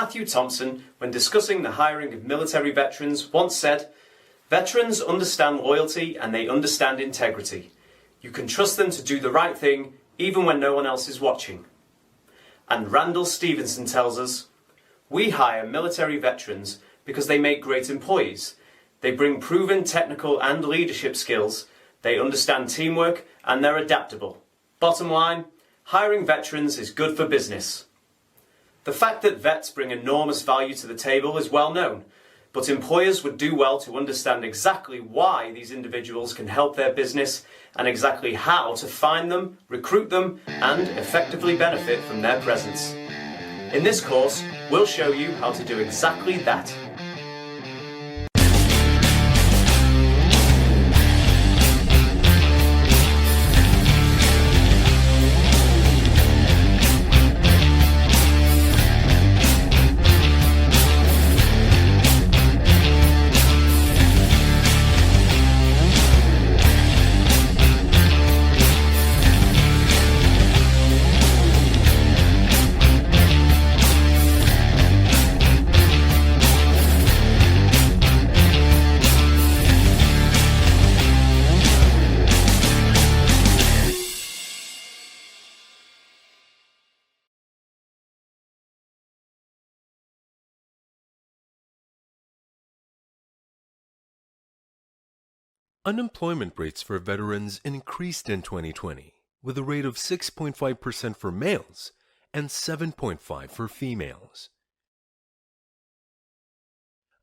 Matthew Thompson, when discussing the hiring of military veterans, once said, "Veterans understand loyalty and they understand integrity. You can trust them to do the right thing even when no one else is watching." And Randall Stevenson tells us, "We hire military veterans because they make great employees. They bring proven technical and leadership skills, they understand teamwork, and they're adaptable. Bottom line, hiring veterans is good for business." The fact that vets bring enormous value to the table is well known, but employers would do well to understand exactly why these individuals can help their business and exactly how to find them, recruit them, and effectively benefit from their presence. In this course, we'll show you how to do exactly that. Unemployment rates for veterans increased in 2020, with a rate of 6.5% for males and 7.5% for females.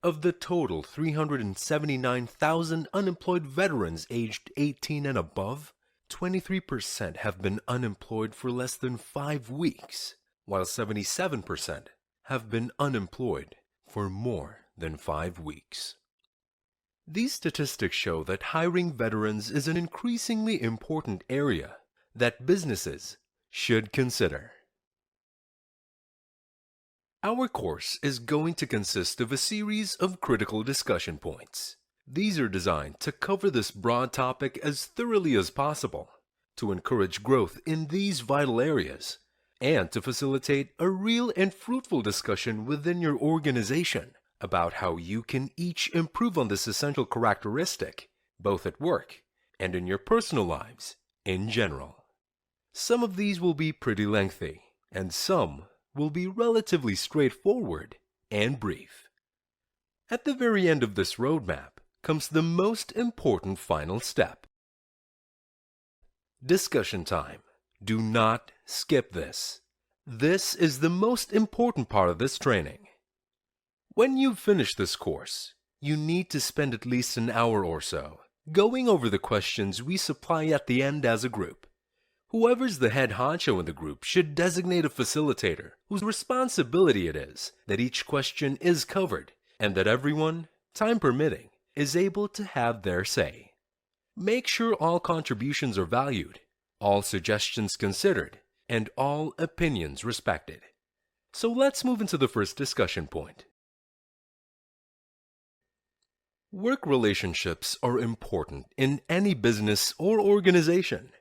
Of the total 379,000 unemployed veterans aged 18 and above, 23% have been unemployed for less than 5 weeks, while 77% have been unemployed for more than 5 weeks. These statistics show that hiring veterans is an increasingly important area that businesses should consider. Our course is going to consist of a series of critical discussion points. These are designed to cover this broad topic as thoroughly as possible, to encourage growth in these vital areas, and to facilitate a real and fruitful discussion within your organization about how you can each improve on this essential characteristic, both at work and in your personal lives in general. Some of these will be pretty lengthy, and some will be relatively straightforward and brief. At the very end of this roadmap comes the most important final step. Discussion time. Do not skip this. This is the most important part of this training. When you've finished this course, you need to spend at least an hour or so going over the questions we supply at the end as a group. Whoever's the head honcho in the group should designate a facilitator whose responsibility it is that each question is covered and that everyone, time permitting, is able to have their say. Make sure all contributions are valued, all suggestions considered, and all opinions respected. So let's move into the first discussion point. Work relationships are important in any business or organization.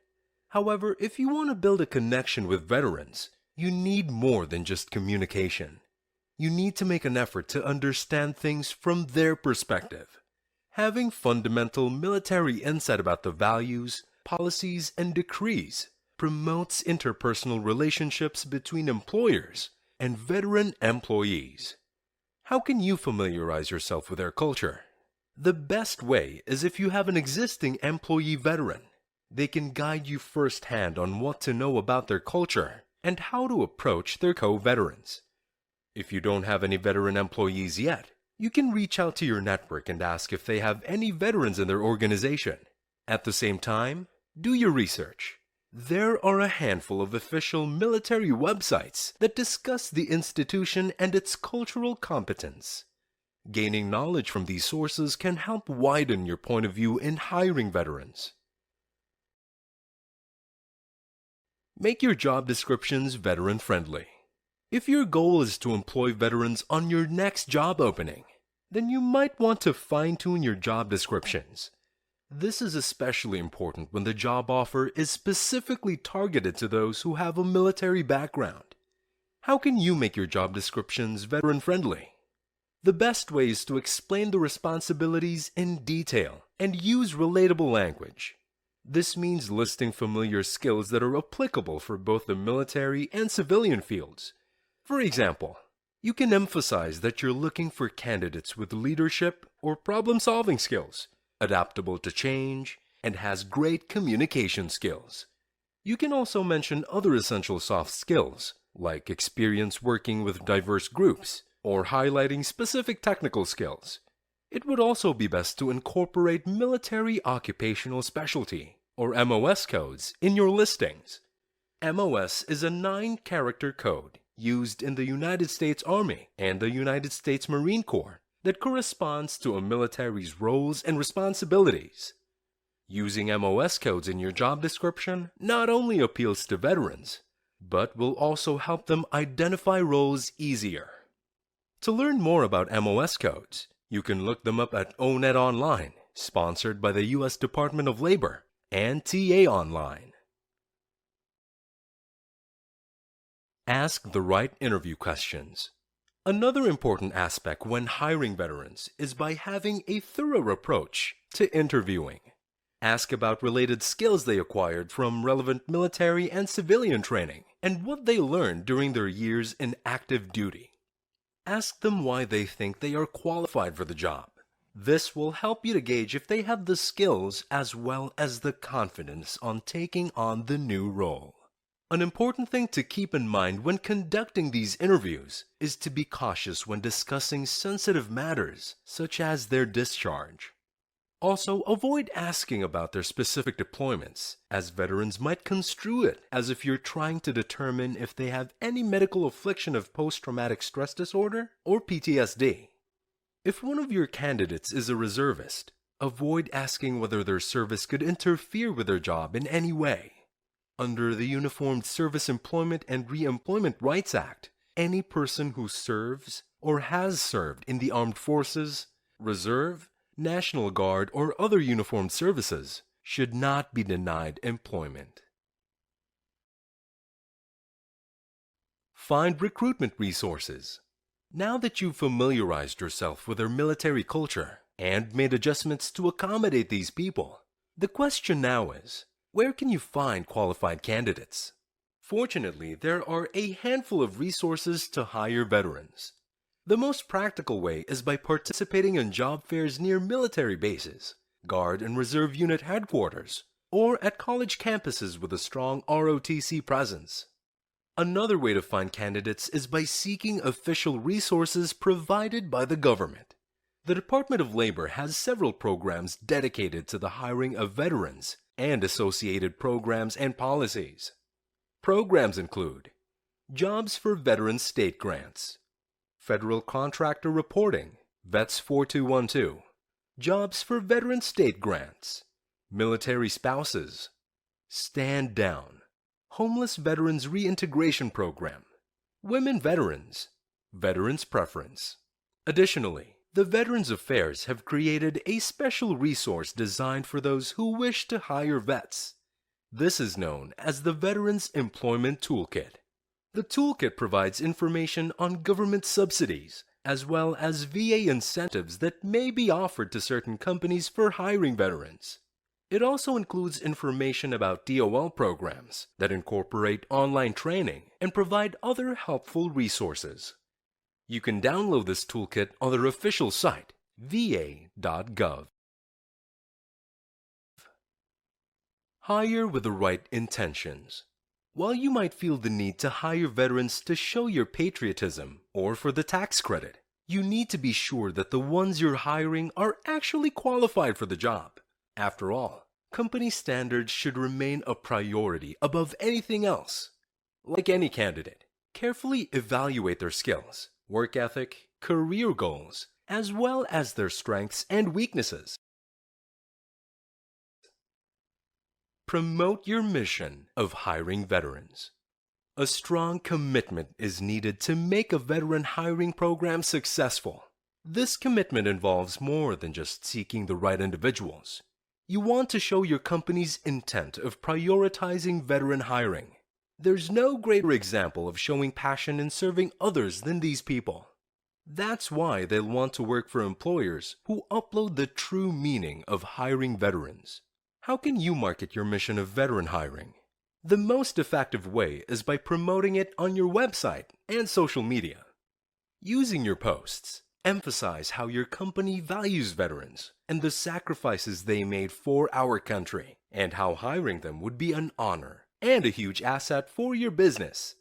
However, if you want to build a connection with veterans, you need more than just communication. You need to make an effort to understand things from their perspective. Having fundamental military insight about the values, policies, and decrees promotes interpersonal relationships between employers and veteran employees. How can you familiarize yourself with their culture? The best way is if you have an existing employee veteran. They can guide you firsthand on what to know about their culture and how to approach their co-veterans. If you don't have any veteran employees yet, you can reach out to your network and ask if they have any veterans in their organization. At the same time, do your research. There are a handful of official military websites that discuss the institution and its cultural competence. Gaining knowledge from these sources can help widen your point of view in hiring veterans. Make your job descriptions veteran-friendly. If your goal is to employ veterans on your next job opening, then you might want to fine-tune your job descriptions. This is especially important when the job offer is specifically targeted to those who have a military background. How can you make your job descriptions veteran-friendly? The best way is to explain the responsibilities in detail and use relatable language. This means listing familiar skills that are applicable for both the military and civilian fields. For example, you can emphasize that you're looking for candidates with leadership or problem-solving skills, adaptable to change, and has great communication skills. You can also mention other essential soft skills, like experience working with diverse groups, or highlighting specific technical skills. It would also be best to incorporate military occupational specialty, or MOS codes, in your listings. MOS is a 9-character code used in the United States Army and the United States Marine Corps that corresponds to a military's roles and responsibilities. Using MOS codes in your job description not only appeals to veterans, but will also help them identify roles easier. To learn more about MOS codes, you can look them up at ONET Online, sponsored by the U.S. Department of Labor, and TA Online. Ask the right interview questions. Another important aspect when hiring veterans is by having a thorough approach to interviewing. Ask about related skills they acquired from relevant military and civilian training and what they learned during their years in active duty. Ask them why they think they are qualified for the job. This will help you to gauge if they have the skills as well as the confidence on taking on the new role. An important thing to keep in mind when conducting these interviews is to be cautious when discussing sensitive matters, such as their discharge. Also, avoid asking about their specific deployments, as veterans might construe it as if you're trying to determine if they have any medical affliction of post-traumatic stress disorder or PTSD. If one of your candidates is a reservist, avoid asking whether their service could interfere with their job in any way. Under the Uniformed Service Employment and Re-employment Rights Act, any person who serves or has served in the armed forces, reserve, National Guard, or other uniformed services should not be denied employment. Find recruitment resources. Now that you've familiarized yourself with their military culture and made adjustments to accommodate these people, the question now is, where can you find qualified candidates? Fortunately, there are a handful of resources to hire veterans. The most practical way is by participating in job fairs near military bases, Guard and Reserve Unit headquarters, or at college campuses with a strong ROTC presence. Another way to find candidates is by seeking official resources provided by the government. The Department of Labor has several programs dedicated to the hiring of veterans and associated programs and policies. Programs include Jobs for Veterans State Grants, Federal Contractor Reporting, Vets 4212, Jobs for Veteran State Grants, Military Spouses, Stand Down, Homeless Veterans Reintegration Program, Women Veterans, Veterans Preference. Additionally, the Veterans Affairs have created a special resource designed for those who wish to hire vets. This is known as the Veterans Employment Toolkit. The toolkit provides information on government subsidies, as well as VA incentives that may be offered to certain companies for hiring veterans. It also includes information about DOL programs that incorporate online training and provide other helpful resources. You can download this toolkit on their official site, va.gov. Hire with the right intentions. While you might feel the need to hire veterans to show your patriotism or for the tax credit, you need to be sure that the ones you're hiring are actually qualified for the job. After all, company standards should remain a priority above anything else. Like any candidate, carefully evaluate their skills, work ethic, career goals, as well as their strengths and weaknesses. Promote your mission of hiring veterans. A strong commitment is needed to make a veteran hiring program successful. This commitment involves more than just seeking the right individuals. You want to show your company's intent of prioritizing veteran hiring. There's no greater example of showing passion in serving others than these people. That's why they'll want to work for employers who upload the true meaning of hiring veterans. How can you market your mission of veteran hiring? The most effective way is by promoting it on your website and social media. Using your posts, emphasize how your company values veterans and the sacrifices they made for our country, and how hiring them would be an honor and a huge asset for your business.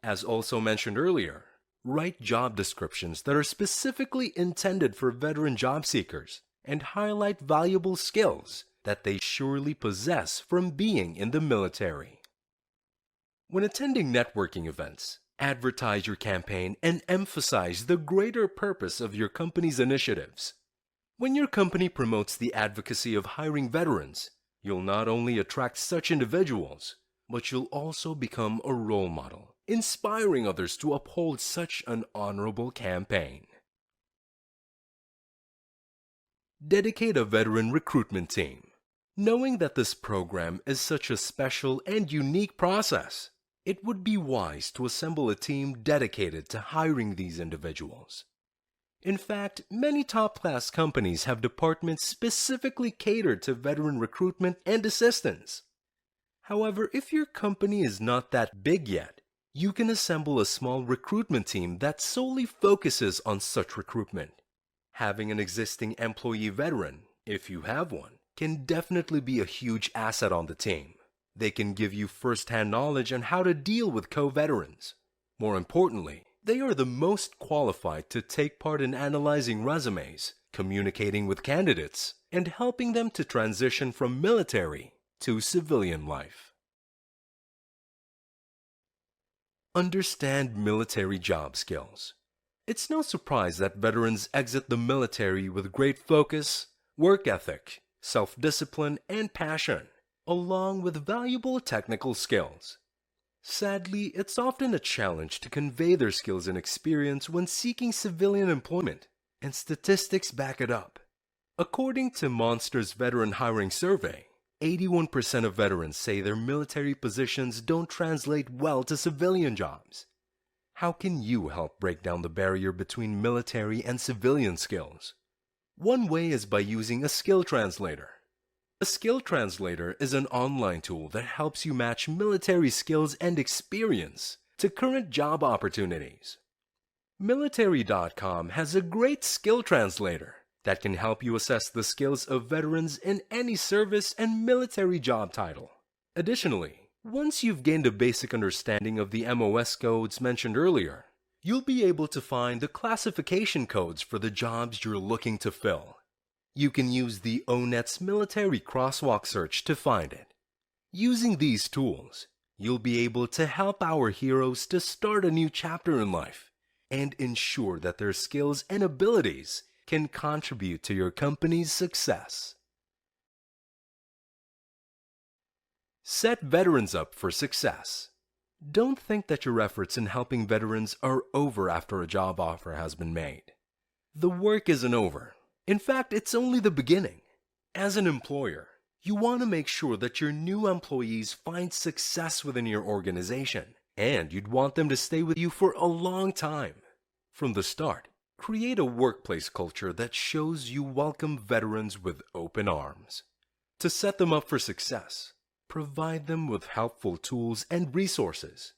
As also mentioned earlier, write job descriptions that are specifically intended for veteran job seekers and highlight valuable skills that they surely possess from being in the military. When attending networking events, advertise your campaign and emphasize the greater purpose of your company's initiatives. When your company promotes the advocacy of hiring veterans, you'll not only attract such individuals, but you'll also become a role model, inspiring others to uphold such an honorable campaign. Dedicate a veteran recruitment team. Knowing that this program is such a special and unique process, it would be wise to assemble a team dedicated to hiring these individuals. In fact, many top-class companies have departments specifically catered to veteran recruitment and assistance. However, if your company is not that big yet, you can assemble a small recruitment team that solely focuses on such recruitment. Having an existing employee veteran, if you have one, can definitely be a huge asset on the team. They can give you first-hand knowledge on how to deal with co-veterans. More importantly, they are the most qualified to take part in analyzing resumes, communicating with candidates, and helping them to transition from military to civilian life. Understand military job skills. It's no surprise that veterans exit the military with great focus, work ethic, self-discipline, and passion, along with valuable technical skills. Sadly, it's often a challenge to convey their skills and experience when seeking civilian employment, and statistics back it up. According to Monster's Veteran Hiring Survey, 81% of veterans say their military positions don't translate well to civilian jobs. How can you help break down the barrier between military and civilian skills? One way is by using a skill translator. A skill translator is an online tool that helps you match military skills and experience to current job opportunities. Military.com has a great skill translator that can help you assess the skills of veterans in any service and military job title. Additionally, once you've gained a basic understanding of the MOS codes mentioned earlier, you'll be able to find the classification codes for the jobs you're looking to fill. You can use the ONET's military crosswalk search to find it. Using these tools, you'll be able to help our heroes to start a new chapter in life and ensure that their skills and abilities can contribute to your company's success. Set veterans up for success. Don't think that your efforts in helping veterans are over after a job offer has been made. The work isn't over. In fact, it's only the beginning. As an employer, you want to make sure that your new employees find success within your organization, and you'd want them to stay with you for a long time. From the start, create a workplace culture that shows you welcome veterans with open arms. To set them up for success, provide them with helpful tools and resources.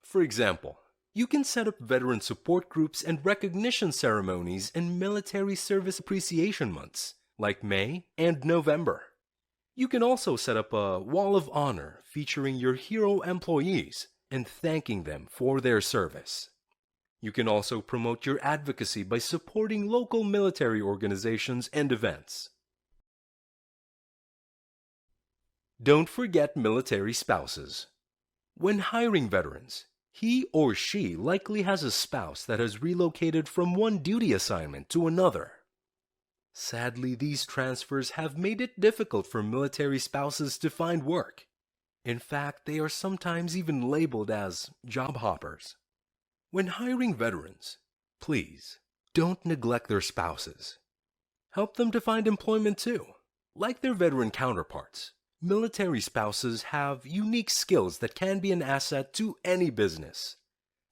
For example, you can set up veteran support groups and recognition ceremonies in military service appreciation months, like May and November. You can also set up a wall of honor featuring your hero employees and thanking them for their service. You can also promote your advocacy by supporting local military organizations and events. Don't forget military spouses. When hiring veterans, he or she likely has a spouse that has relocated from one duty assignment to another. Sadly, these transfers have made it difficult for military spouses to find work. In fact, they are sometimes even labeled as job hoppers. When hiring veterans, please don't neglect their spouses. Help them to find employment too, like their veteran counterparts. Military spouses have unique skills that can be an asset to any business.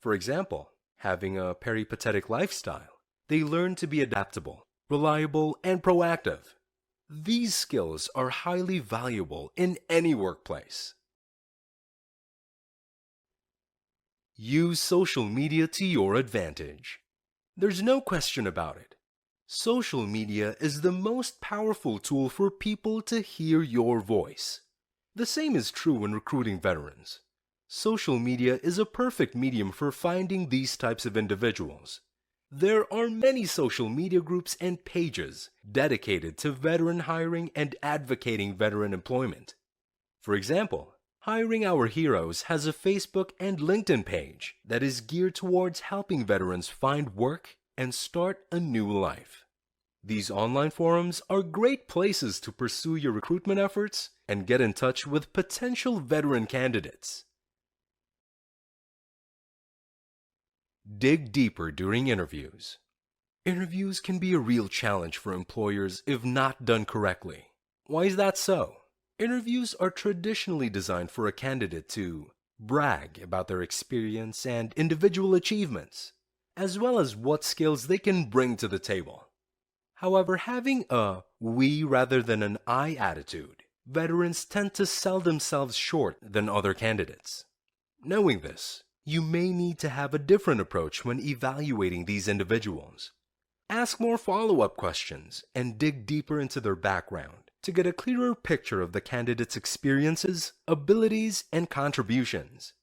For example, having a peripatetic lifestyle, they learn to be adaptable, reliable, and proactive. These skills are highly valuable in any workplace. Use social media to your advantage. There's no question about it. Social media is the most powerful tool for people to hear your voice. The same is true when recruiting veterans. Social media is a perfect medium for finding these types of individuals. There are many social media groups and pages dedicated to veteran hiring and advocating veteran employment. For example, Hiring Our Heroes has a Facebook and LinkedIn page that is geared towards helping veterans find work and start a new life. These online forums are great places to pursue your recruitment efforts and get in touch with potential veteran candidates. Dig deeper during interviews. Interviews can be a real challenge for employers if not done correctly. Why is that so? Interviews are traditionally designed for a candidate to brag about their experience and individual achievements, as well as what skills they can bring to the table. However, having a we rather than an I attitude, veterans tend to sell themselves short than other candidates. Knowing this, you may need to have a different approach when evaluating these individuals. Ask more follow-up questions and dig deeper into their background to get a clearer picture of the candidate's experiences, abilities, and contributions.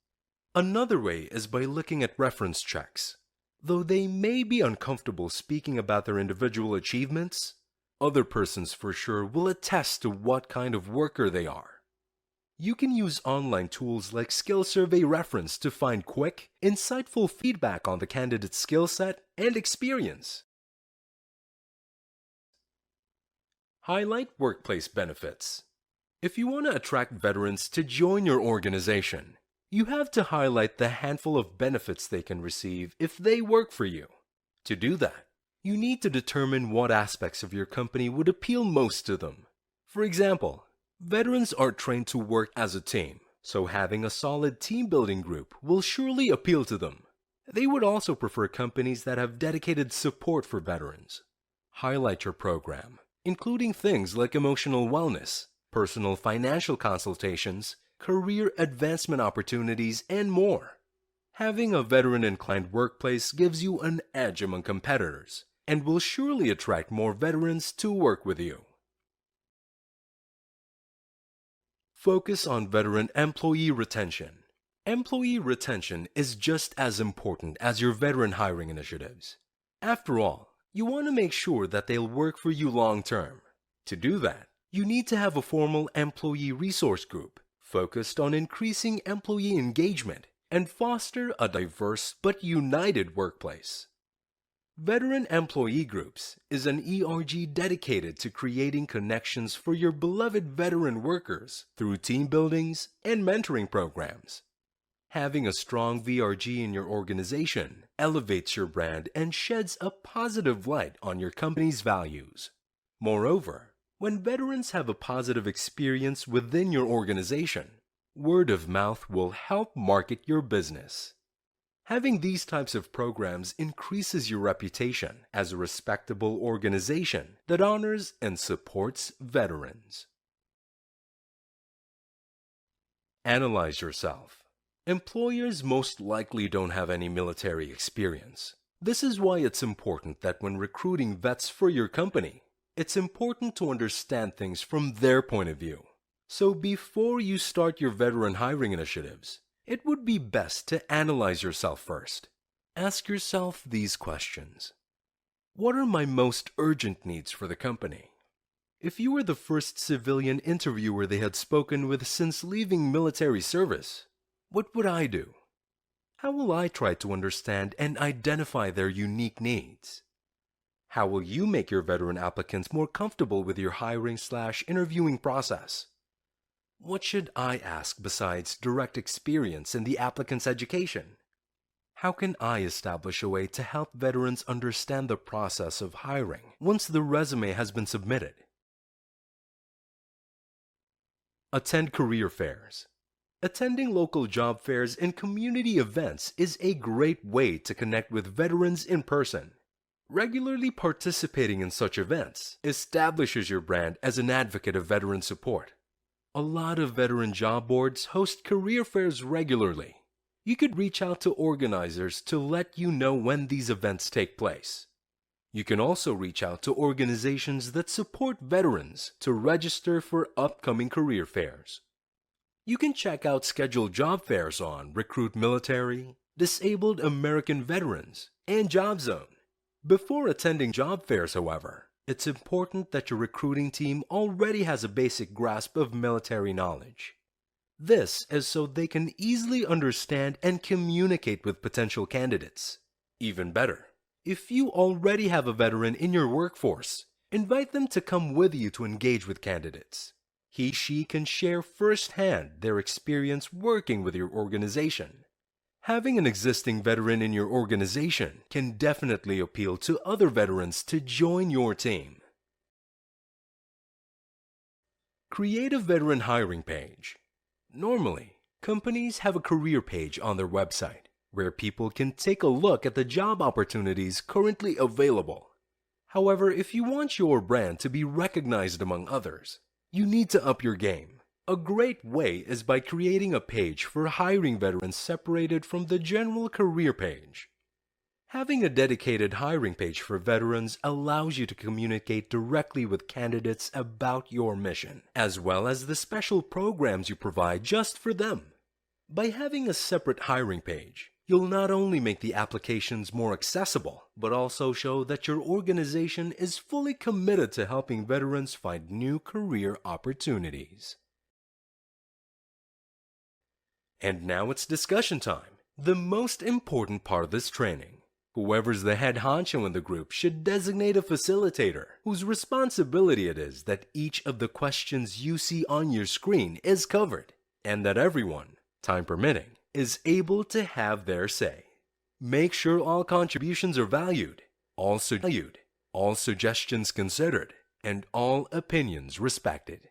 Another way is by looking at reference checks. Though they may be uncomfortable speaking about their individual achievements, other persons for sure will attest to what kind of worker they are. You can use online tools like Skill Survey Reference to find quick, insightful feedback on the candidate's skill set and experience. Highlight workplace benefits. If you want to attract veterans to join your organization, you have to highlight the handful of benefits they can receive if they work for you. To do that, you need to determine what aspects of your company would appeal most to them. For example, veterans are trained to work as a team, so having a solid team-building group will surely appeal to them. They would also prefer companies that have dedicated support for veterans. Highlight your program, including things like emotional wellness, personal financial consultations, career advancement opportunities, and more. Having a veteran-inclined workplace gives you an edge among competitors and will surely attract more veterans to work with you. Focus on veteran employee retention. Employee retention is just as important as your veteran hiring initiatives. After all, you want to make sure that they'll work for you long term. To do that, you need to have a formal employee resource group focused on increasing employee engagement and foster a diverse but united workplace. Veteran Employee Groups is an ERG dedicated to creating connections for your beloved veteran workers through team buildings and mentoring programs. Having a strong VRG in your organization elevates your brand and sheds a positive light on your company's values. Moreover, when veterans have a positive experience within your organization, word of mouth will help market your business. Having these types of programs increases your reputation as a respectable organization that honors and supports veterans. Analyze yourself. Employers most likely don't have any military experience. This is why it's important that when recruiting vets for your company, it's important to understand things from their point of view. So before you start your veteran hiring initiatives, it would be best to analyze yourself first. Ask yourself these questions. What are my most urgent needs for the company? If you were the first civilian interviewer they had spoken with since leaving military service, what would I do? How will I try to understand and identify their unique needs? How will you make your veteran applicants more comfortable with your hiring/interviewing process? What should I ask besides direct experience in the applicant's education? How can I establish a way to help veterans understand the process of hiring once the resume has been submitted? Attend career fairs. Attending local job fairs and community events is a great way to connect with veterans in person. Regularly participating in such events establishes your brand as an advocate of veteran support. A lot of veteran job boards host career fairs regularly. You could reach out to organizers to let you know when these events take place. You can also reach out to organizations that support veterans to register for upcoming career fairs. You can check out scheduled job fairs on Recruit Military, Disabled American Veterans, and Job Zone. Before attending job fairs, however, it's important that your recruiting team already has a basic grasp of military knowledge. This is so they can easily understand and communicate with potential candidates. Even better, if you already have a veteran in your workforce, invite them to come with you to engage with candidates. He/she can share firsthand their experience working with your organization. Having an existing veteran in your organization can definitely appeal to other veterans to join your team. Create a veteran hiring page. Normally, companies have a career page on their website where people can take a look at the job opportunities currently available. However, if you want your brand to be recognized among others, you need to up your game. A great way is by creating a page for hiring veterans separated from the general career page. Having a dedicated hiring page for veterans allows you to communicate directly with candidates about your mission, as well as the special programs you provide just for them. By having a separate hiring page, you'll not only make the applications more accessible, but also show that your organization is fully committed to helping veterans find new career opportunities. And now it's discussion time, the most important part of this training. Whoever's the head honcho in the group should designate a facilitator whose responsibility it is that each of the questions you see on your screen is covered, and that everyone, time permitting, is able to have their say. Make sure all contributions are valued, all suggestions considered, and all opinions respected.